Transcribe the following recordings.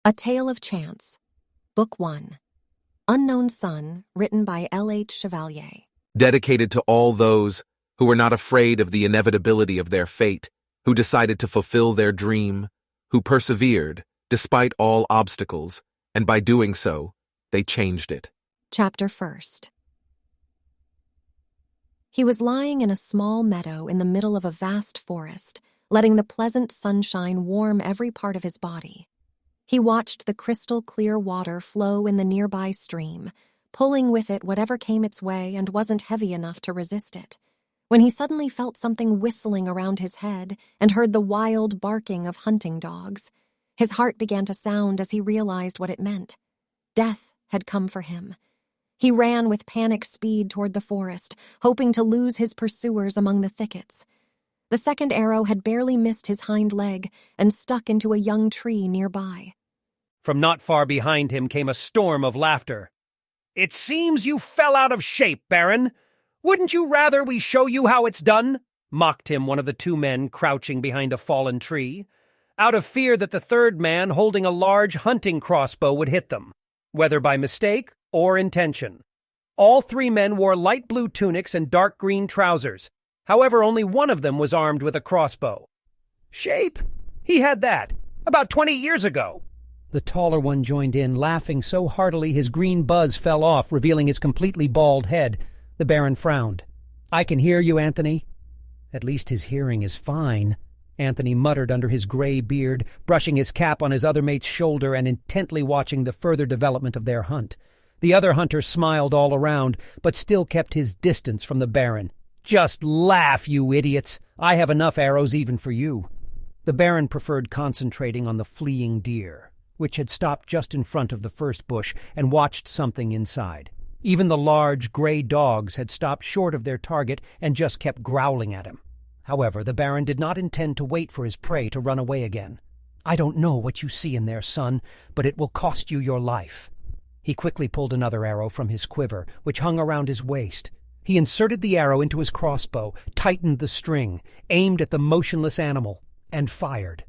A Tale of Chance, Book 1, Unknown Sun, written by L.H. Chevalier. Dedicated to all those who were not afraid of the inevitability of their fate, who decided to fulfill their dream, who persevered despite all obstacles, and by doing so, they changed it. Chapter 1. He was lying in a small meadow in the middle of a vast forest, letting the pleasant sunshine warm every part of his body. He watched the crystal-clear water flow in the nearby stream, pulling with it whatever came its way and wasn't heavy enough to resist it, when he suddenly felt something whistling around his head and heard the wild barking of hunting dogs. His heart began to sound as he realized what it meant. Death had come for him. He ran with panic speed toward the forest, hoping to lose his pursuers among the thickets. The second arrow had barely missed his hind leg and stuck into a young tree nearby. From not far behind him came a storm of laughter. "It seems you fell out of shape, Baron. Wouldn't you rather we show you how it's done?" mocked him one of the two men crouching behind a fallen tree, out of fear that the third man holding a large hunting crossbow would hit them, whether by mistake or intention. All three men wore light blue tunics and dark green trousers. However, only one of them was armed with a crossbow. "Shape? He had that about 20 years ago." The taller one joined in, laughing so heartily his green buzz fell off, revealing his completely bald head. The Baron frowned. "I can hear you, Anthony." "At least his hearing is fine," Anthony muttered under his gray beard, brushing his cap on his other mate's shoulder and intently watching the further development of their hunt. The other hunter smiled all around, but still kept his distance from the Baron. "Just laugh, you idiots. I have enough arrows even for you." The Baron preferred concentrating on the fleeing deer, which had stopped just in front of the first bush and watched something inside. Even the large, gray dogs had stopped short of their target and just kept growling at him. However, the Baron did not intend to wait for his prey to run away again. "I don't know what you see in there, son, but it will cost you your life." He quickly pulled another arrow from his quiver, which hung around his waist. He inserted the arrow into his crossbow, tightened the string, aimed at the motionless animal, and fired.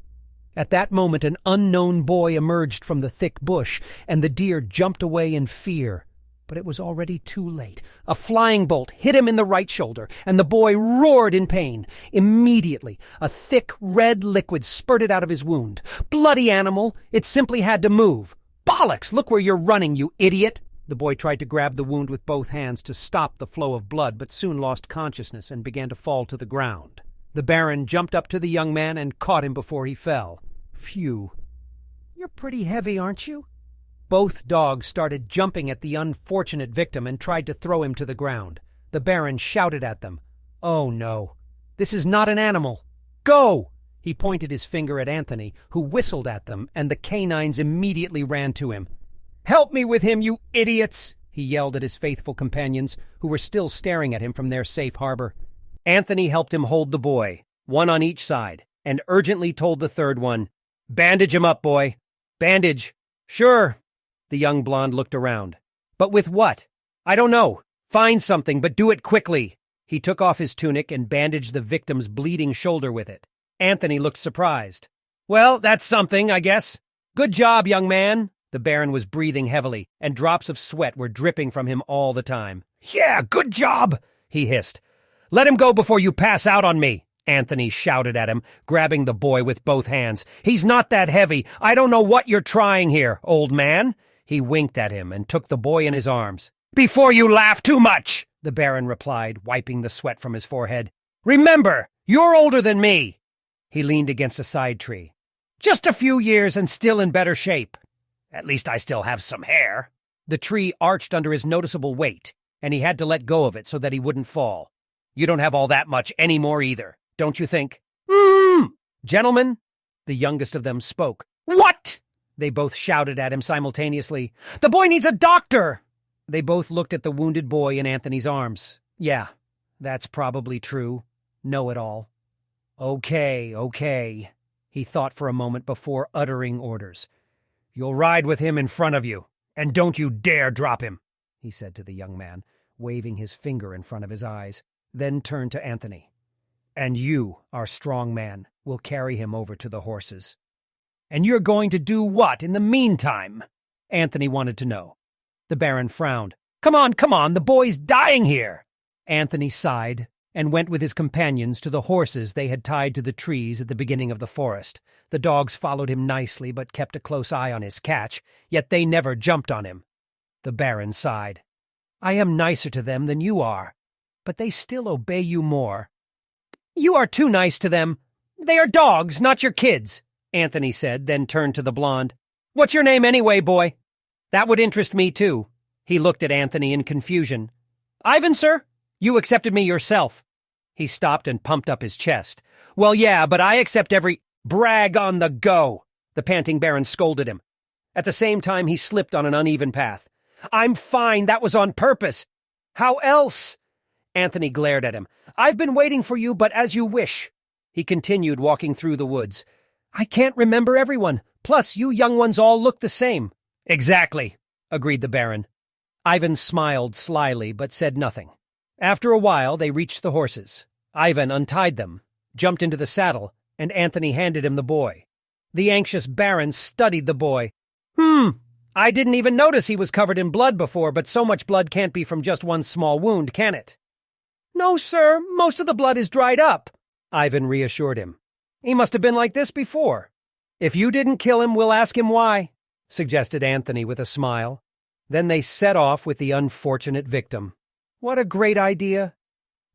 At that moment, an unknown boy emerged from the thick bush, and the deer jumped away in fear. But it was already too late. A flying bolt hit him in the right shoulder, and the boy roared in pain. Immediately, a thick red liquid spurted out of his wound. "Bloody animal! It simply had to move." "Bollocks! Look where you're running, you idiot!" The boy tried to grab the wound with both hands to stop the flow of blood, but soon lost consciousness and began to fall to the ground. The Baron jumped up to the young man and caught him before he fell. "Phew. You're pretty heavy, aren't you?" Both dogs started jumping at the unfortunate victim and tried to throw him to the ground. The Baron shouted at them. "Oh no, this is not an animal. Go!" He pointed his finger at Anthony, who whistled at them, and the canines immediately ran to him. "Help me with him, you idiots!" he yelled at his faithful companions, who were still staring at him from their safe harbor. Anthony helped him hold the boy, one on each side, and urgently told the third one, "Bandage him up, boy. Bandage." "Sure." The young blonde looked around. "But with what?" "I don't know. Find something, but do it quickly." He took off his tunic and bandaged the victim's bleeding shoulder with it. Anthony looked surprised. "Well, that's something, I guess. Good job, young man." The Baron was breathing heavily, and drops of sweat were dripping from him all the time. "Yeah, good job," he hissed. "Let him go before you pass out on me," Anthony shouted at him, grabbing the boy with both hands. "He's not that heavy. I don't know what you're trying here, old man." He winked at him and took the boy in his arms. "Before you laugh too much," the Baron replied, wiping the sweat from his forehead. "Remember, you're older than me." He leaned against a side tree. "Just a few years and still in better shape. At least I still have some hair." The tree arched under his noticeable weight, and he had to let go of it so that he wouldn't fall. "You don't have all that much anymore either, don't you think?" "Gentlemen," the youngest of them spoke. "What?" they both shouted at him simultaneously. "The boy needs a doctor!" They both looked at the wounded boy in Anthony's arms. "Yeah, that's probably true. Know-it-all." Okay, he thought for a moment before uttering orders. "You'll ride with him in front of you, and don't you dare drop him," he said to the young man, waving his finger in front of his eyes, then turned to Anthony. "And you, our strong man, will carry him over to the horses." And you're going to do what in the meantime? Anthony wanted to know. The Baron frowned. Come on, the boy's dying here. Anthony sighed and went with his companions to the horses they had tied to the trees at the beginning of the forest. The dogs followed him nicely but kept a close eye on his catch, yet they never jumped on him. The Baron sighed. I am nicer to them than you are, but they still obey you more. You are too nice to them. They are dogs, not your kids, Anthony said, then turned to the blonde. What's your name anyway, boy? That would interest me too. He looked at Anthony in confusion. Ivan, sir? You accepted me yourself. He stopped and pumped up his chest. Well, yeah, but I accept every brag on the go, the panting Baron scolded him. At the same time, he slipped on an uneven path. I'm fine, that was on purpose. How else? Anthony glared at him. I've been waiting for you, but as you wish. He continued walking through the woods. I can't remember everyone. Plus, you young ones all look the same. Exactly, agreed the Baron. Ivan smiled slyly, but said nothing. After a while, they reached the horses. Ivan untied them, jumped into the saddle, and Anthony handed him the boy. The anxious Baron studied the boy. I didn't even notice he was covered in blood before, but so much blood can't be from just one small wound, can it? No, sir, most of the blood is dried up, Ivan reassured him. He must have been like this before. If you didn't kill him, we'll ask him why, suggested Anthony with a smile. Then they set off with the unfortunate victim. What a great idea!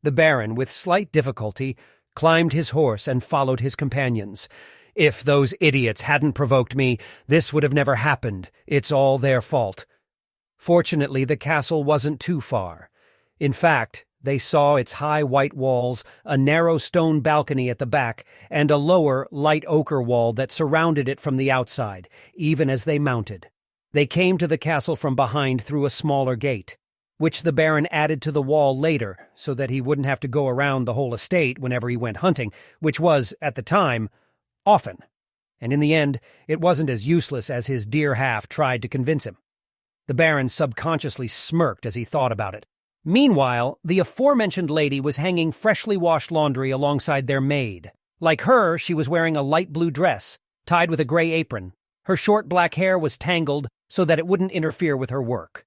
The Baron, with slight difficulty, climbed his horse and followed his companions. If those idiots hadn't provoked me, this would have never happened. It's all their fault. Fortunately, the castle wasn't too far. In fact, they saw its high white walls, a narrow stone balcony at the back, and a lower, light ochre wall that surrounded it from the outside, even as they mounted. They came to the castle from behind through a smaller gate, which the Baron added to the wall later so that he wouldn't have to go around the whole estate whenever he went hunting, which was, at the time, often. And in the end, it wasn't as useless as his dear half tried to convince him. The Baron subconsciously smirked as he thought about it. Meanwhile, the aforementioned lady was hanging freshly washed laundry alongside their maid. Like her, she was wearing a light blue dress, tied with a gray apron. Her short black hair was tangled so that it wouldn't interfere with her work.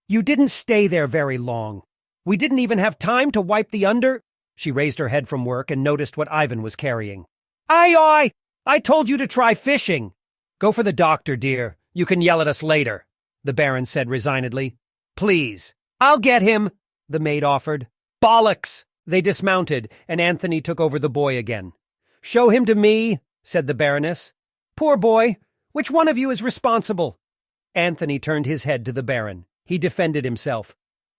You didn't stay there very long. We didn't even have time to wipe the under— She raised her head from work and noticed what Ivan was carrying. Aye! I told you to try fishing. Go for the doctor, dear. You can yell at us later, the Baron said resignedly. Please. I'll get him, the maid offered. Bollocks! They dismounted, and Anthony took over the boy again. Show him to me, said the Baroness. Poor boy. Which one of you is responsible? Anthony turned his head to the Baron. He defended himself.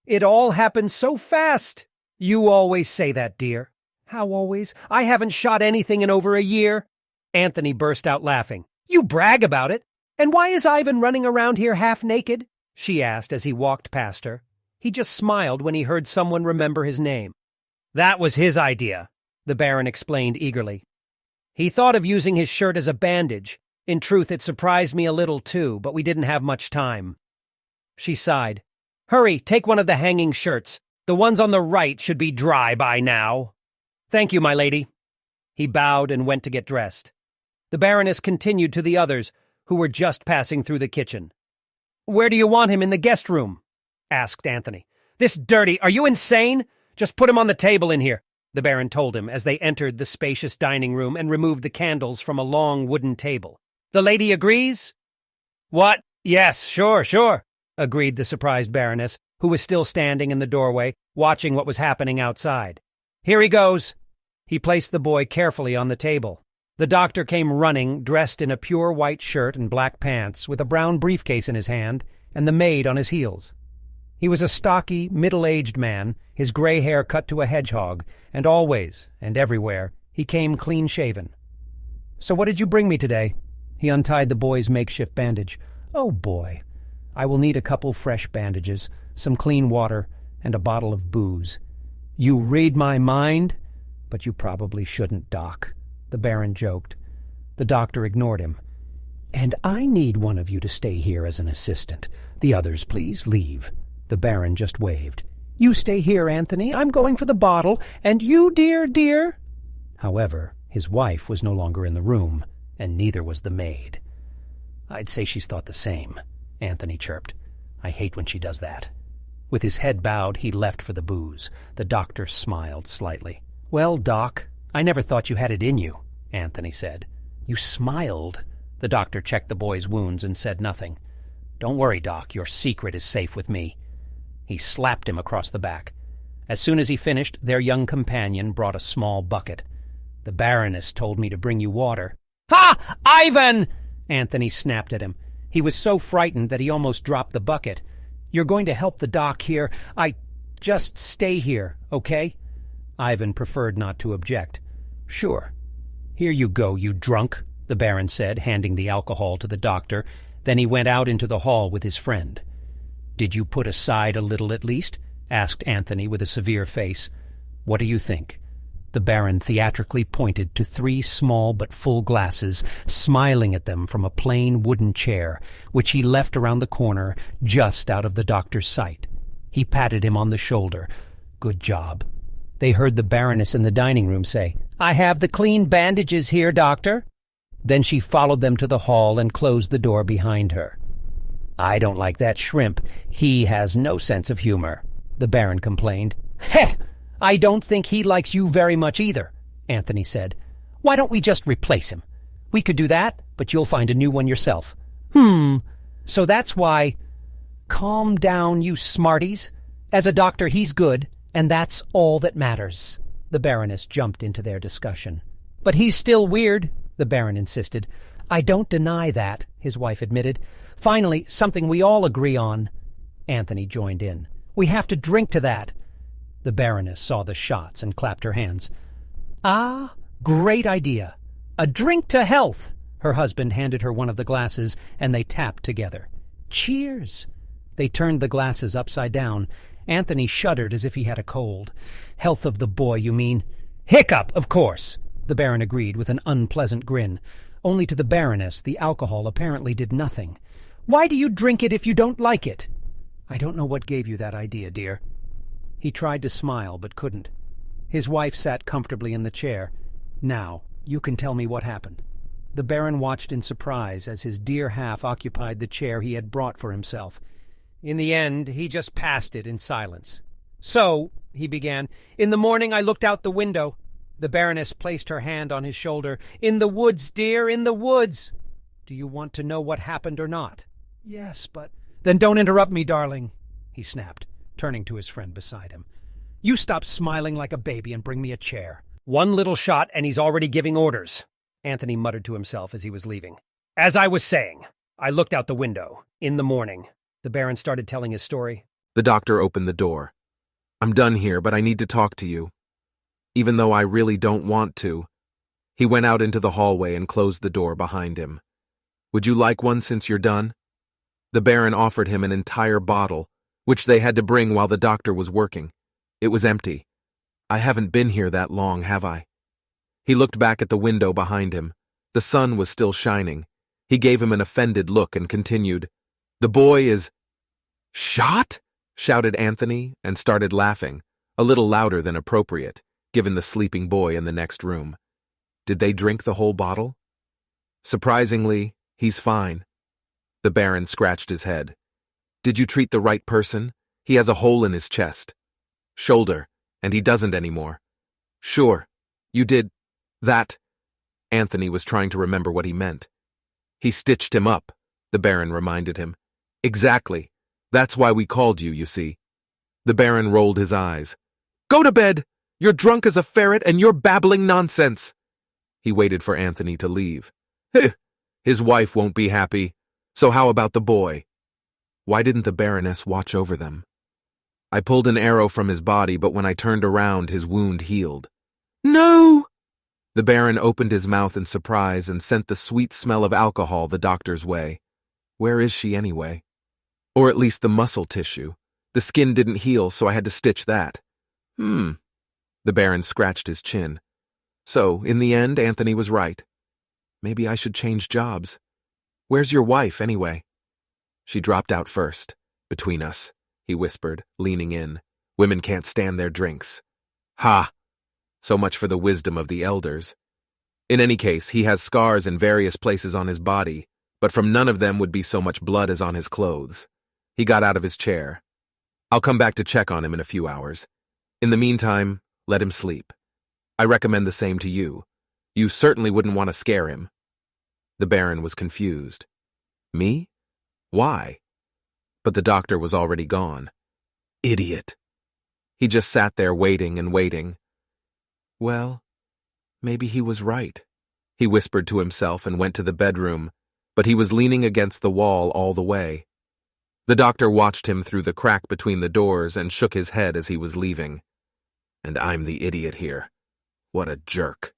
It all happened so fast. You always say that, dear. How always? I haven't shot anything in over a year. Anthony burst out laughing. You brag about it. And why is Ivan running around here half naked? She asked as he walked past her. He just smiled when he heard someone remember his name. That was his idea, the Baron explained eagerly. He thought of using his shirt as a bandage. In truth, it surprised me a little too, but we didn't have much time. She sighed. Hurry, take one of the hanging shirts. The ones on the right should be dry by now. Thank you, my lady. He bowed and went to get dressed. The Baroness continued to the others, who were just passing through the kitchen. Where do you want him in the guest room? Asked Anthony. This dirty— Are you insane? Just put him on the table in here, the Baron told him as they entered the spacious dining room and removed the candles from a long wooden table. The lady agrees? What? Yes, sure, agreed the surprised Baroness, who was still standing in the doorway, watching what was happening outside. Here he goes. He placed the boy carefully on the table. The doctor came running, dressed in a pure white shirt and black pants, with a brown briefcase in his hand, and the maid on his heels. He was a stocky, middle-aged man, his gray hair cut to a hedgehog, and always, and everywhere, he came clean-shaven. So what did you bring me today? He untied the boy's makeshift bandage. Oh, boy. I will need a couple fresh bandages, some clean water, and a bottle of booze. You read my mind? But you probably shouldn't, Doc, the Baron joked. The doctor ignored him. And I need one of you to stay here as an assistant. The others, please, leave. The Baron just waved. You stay here, Anthony. I'm going for the bottle. And you, dear. However, his wife was no longer in the room. and neither was the maid. I'd say she's thought the same, Anthony chirped. I hate when she does that. With his head bowed, he left for the booze. The doctor smiled slightly. Well, Doc, I never thought you had it in you, Anthony said. You smiled. The doctor checked the boy's wounds and said nothing. Don't worry, Doc, your secret is safe with me. He slapped him across the back. As soon as he finished, their young companion brought a small bucket. The Baroness told me to bring you water. Ha! Ivan! Anthony snapped at him. He was so frightened that he almost dropped the bucket. You're going to help the doc here. Just stay here, okay? Ivan preferred not to object. Sure. Here you go, you drunk, the Baron said, handing the alcohol to the doctor. Then he went out into the hall with his friend. Did you put aside a little at least? Asked Anthony with a severe face. What do you think? The Baron theatrically pointed to 3 small but full glasses, smiling at them from a plain wooden chair, which he left around the corner, just out of the doctor's sight. He patted him on the shoulder. Good job. They heard the Baroness in the dining room say, I have the clean bandages here, Doctor. Then she followed them to the hall and closed the door behind her. I don't like that shrimp. He has no sense of humor, the Baron complained. Heh! I don't think he likes you very much either, Anthony said. Why don't we just replace him? We could do that, but you'll find a new one yourself. So that's why... Calm down, you smarties. As a doctor, he's good, and that's all that matters. The Baroness jumped into their discussion. But he's still weird, the Baron insisted. I don't deny that, his wife admitted. Finally, something we all agree on. Anthony joined in. We have to drink to that. The Baroness saw the shots and clapped her hands. Ah, great idea. A drink to health. Her husband handed her one of the glasses, and they tapped together. Cheers. They turned the glasses upside down. Anthony shuddered as if he had a cold. Health of the boy, you mean? Hiccup, of course, the Baron agreed with an unpleasant grin. Only to the Baroness, the alcohol apparently did nothing. Why do you drink it if you don't like it? I don't know what gave you that idea, dear. He tried to smile, but couldn't. His wife sat comfortably in the chair. Now, you can tell me what happened. The Baron watched in surprise as his dear half occupied the chair he had brought for himself. In the end, he just passed it in silence. So, he began, in the morning I looked out the window. The Baroness placed her hand on his shoulder. In the woods, dear, in the woods. Do you want to know what happened or not? Yes, but... Then don't interrupt me, darling, he snapped, turning to his friend beside him. You stop smiling like a baby and bring me a chair. One little shot and he's already giving orders, Anthony muttered to himself as he was leaving. As I was saying, I looked out the window. In the morning. The Baron started telling his story. The doctor opened the door. I'm done here, but I need to talk to you. Even though I really don't want to. He went out into the hallway and closed the door behind him. Would you like one since you're done? The Baron offered him an entire bottle, which they had to bring while the doctor was working. It was empty. I haven't been here that long, have I? He looked back at the window behind him. The sun was still shining. He gave him an offended look and continued, The boy is... Shot? Shouted Anthony and started laughing, a little louder than appropriate, given the sleeping boy in the next room. Did they drink the whole bottle? Surprisingly, he's fine. The Baron scratched his head. Did you treat the right person? He has a hole in his chest. Shoulder, and he doesn't anymore. Sure, you did that. Anthony was trying to remember what he meant. He stitched him up, the Baron reminded him. Exactly. That's why we called you, you see. The Baron rolled his eyes. Go to bed! You're drunk as a ferret and you're babbling nonsense. He waited for Anthony to leave. His wife won't be happy. So how about the boy? Why didn't the Baroness watch over them? I pulled an arrow from his body, but when I turned around, his wound healed. No! The Baron opened his mouth in surprise and sent the sweet smell of alcohol the doctor's way. Where is she anyway? Or at least the muscle tissue. The skin didn't heal, so I had to stitch that. The Baron scratched his chin. So, in the end, Anthony was right. Maybe I should change jobs. Where's your wife, anyway? She dropped out first. Between us, he whispered, leaning in. Women can't stand their drinks. Ha! So much for the wisdom of the elders. In any case, he has scars in various places on his body, but from none of them would be so much blood as on his clothes. He got out of his chair. I'll come back to check on him in a few hours. In the meantime, let him sleep. I recommend the same to you. You certainly wouldn't want to scare him. The Baron was confused. Me? Why? But the doctor was already gone. Idiot. He just sat there waiting and waiting. Well, maybe he was right, he whispered to himself and went to the bedroom, but he was leaning against the wall all the way. The doctor watched him through the crack between the doors and shook his head as he was leaving. And I'm the idiot here. What a jerk.